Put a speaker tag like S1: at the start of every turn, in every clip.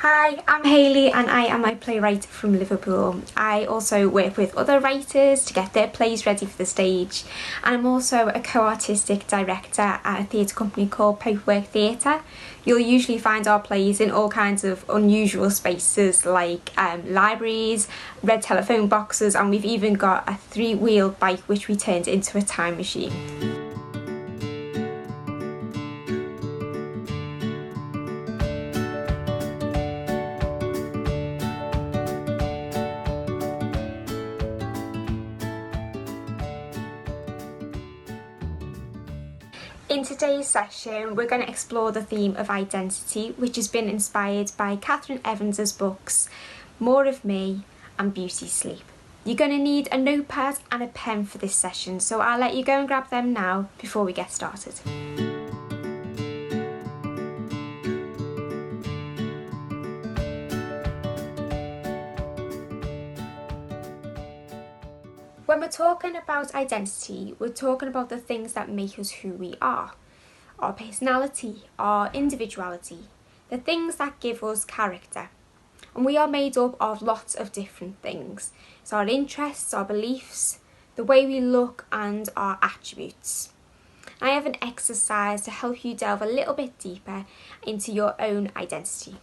S1: Hi, I'm Hayley and I am a playwright from Liverpool. I also work with other writers to get their plays ready for the stage, and I'm also a co-artistic director at a theatre company called Paperwork Theatre. You'll usually find our plays in all kinds of unusual spaces like libraries, red telephone boxes, and we've even got a three-wheeled bike which we turned into a time machine. In today's session, we're going to explore the theme of identity, which has been inspired by Kathryn Evans' books, More of Me and Beauty Sleep. You're going to need a notepad and a pen for this session, so I'll let you go and grab them now before we get started. When we're talking about identity, we're talking about the things that make us who we are. Our personality, our individuality, the things that give us character. And we are made up of lots of different things. It's our interests, our beliefs, the way we look and our attributes. I have an exercise to help you delve a little bit deeper into your own identity.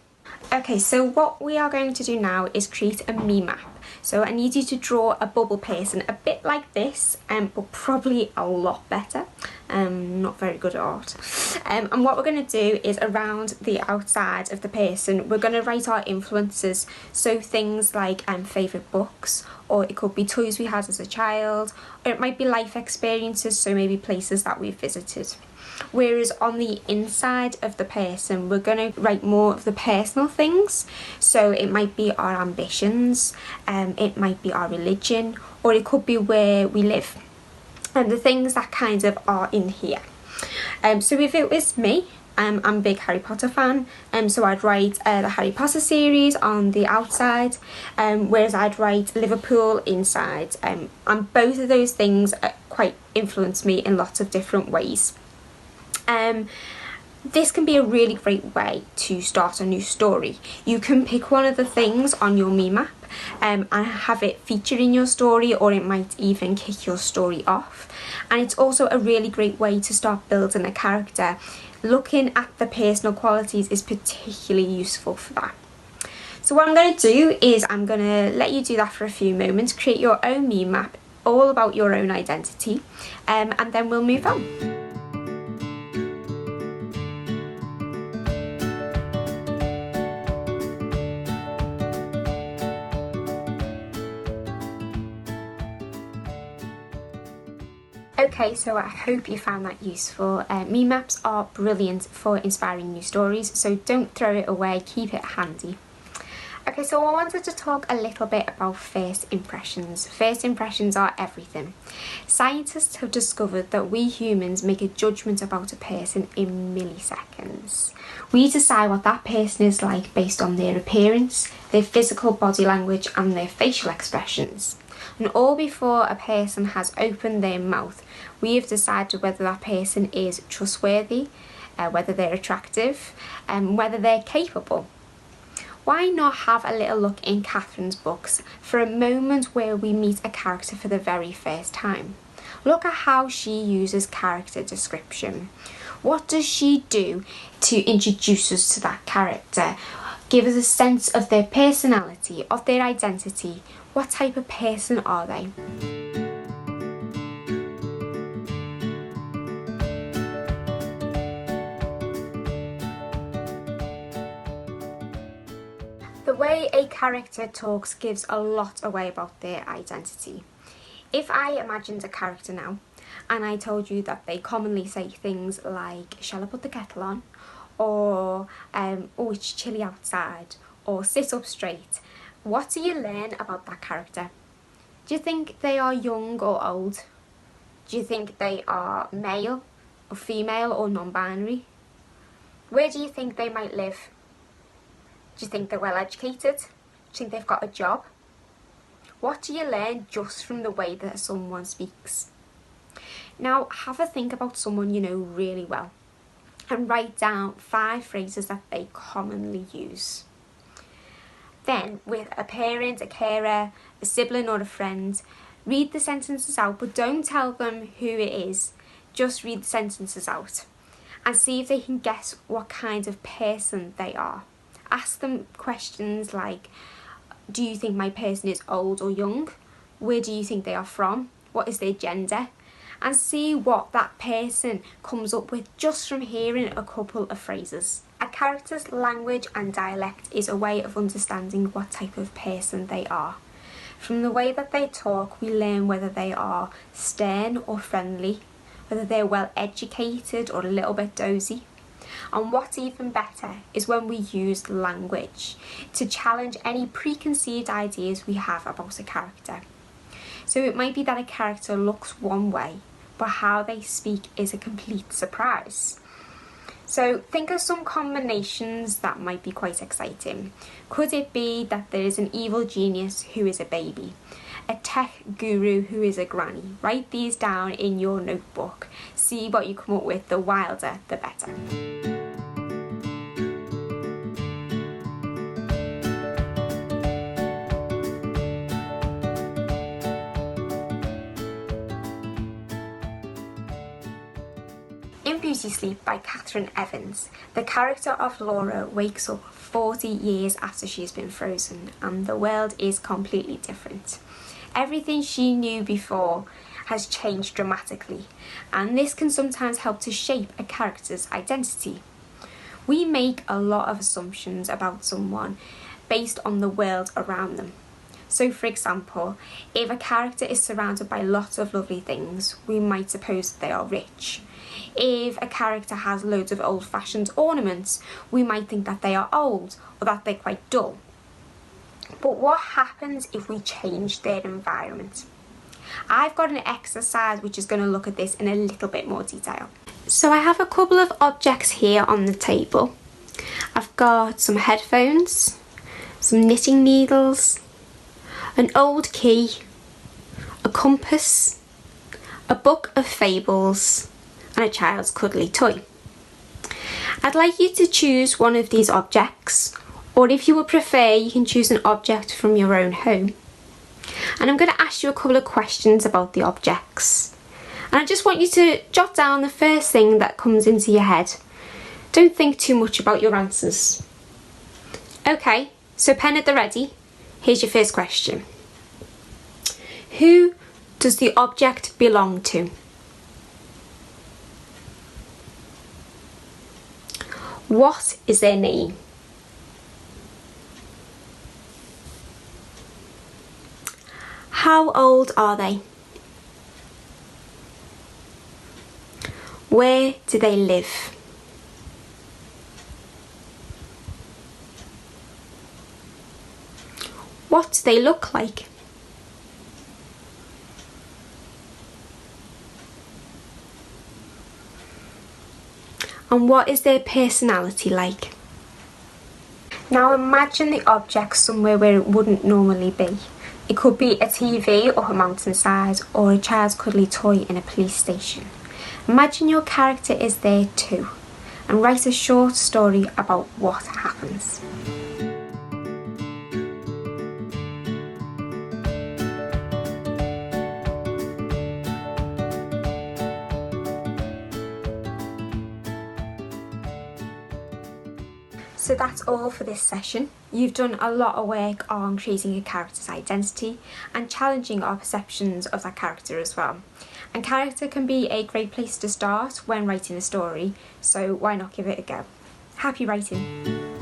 S1: Okay, so what we are going to do now is create a me map. So I need you to draw a bubble person a bit like this, but probably a lot better. Not very good at art. And what we're going to do is around the outside of the person, we're going to write our influences. So things like favourite books, or it could be toys we had as a child, or it might be life experiences, so maybe places that we've visited. Whereas on the inside of the person, we're going to write more of the personal things. So it might be our ambitions, it might be our religion, or it could be where we live. And the things that kind of are in here. So if it was me, I'm a big Harry Potter fan, so I'd write the Harry Potter series on the outside, whereas I'd write Liverpool inside. And both of those things quite influence me in lots of different ways. This can be a really great way to start a new story. You can pick one of the things on your me map and have it featured in your story, or it might even kick your story off. And it's also a really great way to start building a character. Looking at the personal qualities is particularly useful for that. So what I'm going to do is I'm going to let you do that for a few moments, create your own me map, all about your own identity, and then we'll move on. Okay, so I hope you found that useful. Me maps are brilliant for inspiring new stories, so don't throw it away, keep it handy. Okay, so I wanted to talk a little bit about first impressions. First impressions are everything. Scientists have discovered that we humans make a judgment about a person in milliseconds. We decide what that person is like based on their appearance, their physical body language and their facial expressions. And all before a person has opened their mouth, we have decided whether that person is trustworthy, whether they're attractive, and whether they're capable. Why not have a little look in Kathryn's books for a moment where we meet a character for the very first time? Look at how she uses character description. What does she do to introduce us to that character? Give us a sense of their personality, of their identity. What type of person are they? The way a character talks gives a lot away about their identity. If I imagined a character now, and I told you that they commonly say things like, shall I put the kettle on? Or, oh, it's chilly outside. Or sit up straight. What do you learn about that character? Do you think they are young or old? Do you think they are male or female or non-binary? Where do you think they might live? Do you think they're well educated? Do you think they've got a job? What do you learn just from the way that someone speaks? Now have a think about someone you know really well and write down 5 phrases that they commonly use. Then, with a parent, a carer, a sibling or a friend, read the sentences out, but don't tell them who it is. Just read the sentences out and see if they can guess what kind of person they are. Ask them questions like, do you think my person is old or young? Where do you think they are from? What is their gender? And see what that person comes up with just from hearing a couple of phrases. A character's language and dialect is a way of understanding what type of person they are. From the way that they talk, we learn whether they are stern or friendly, whether they're well educated or a little bit dozy. And what's even better is when we use language to challenge any preconceived ideas we have about a character. So it might be that a character looks one way, but how they speak is a complete surprise. So think of some combinations that might be quite exciting. Could it be that there is an evil genius who is a baby? A tech guru who is a granny? Write these down in your notebook. See what you come up with, the wilder the better. In Beauty Sleep by Kathryn Evans, the character of Laura wakes up 40 years after she's been frozen and the world is completely different. Everything she knew before has changed dramatically, and this can sometimes help to shape a character's identity. We make a lot of assumptions about someone based on the world around them. So for example, if a character is surrounded by lots of lovely things, we might suppose that they are rich. If a character has loads of old-fashioned ornaments, we might think that they are old or that they're quite dull. But what happens if we change their environment? I've got an exercise which is going to look at this in a little bit more detail. So I have a couple of objects here on the table. I've got some headphones, some knitting needles, an old key, a compass, a book of fables, and a child's cuddly toy. I'd like you to choose one of these objects, or if you would prefer, you can choose an object from your own home. And I'm going to ask you a couple of questions about the objects. And I just want you to jot down the first thing that comes into your head. Don't think too much about your answers. Okay, so pen at the ready. Here's your first question. Who does the object belong to? What is their name? How old are they? Where do they live? What do they look like? And what is their personality like? Now imagine the object somewhere where it wouldn't normally be. It could be a TV or a mountainside or a child's cuddly toy in a police station. Imagine your character is there too and write a short story about what happens. So that's all for this session. You've done a lot of work on creating a character's identity and challenging our perceptions of that character as well. And character can be a great place to start when writing a story, so why not give it a go? Happy writing!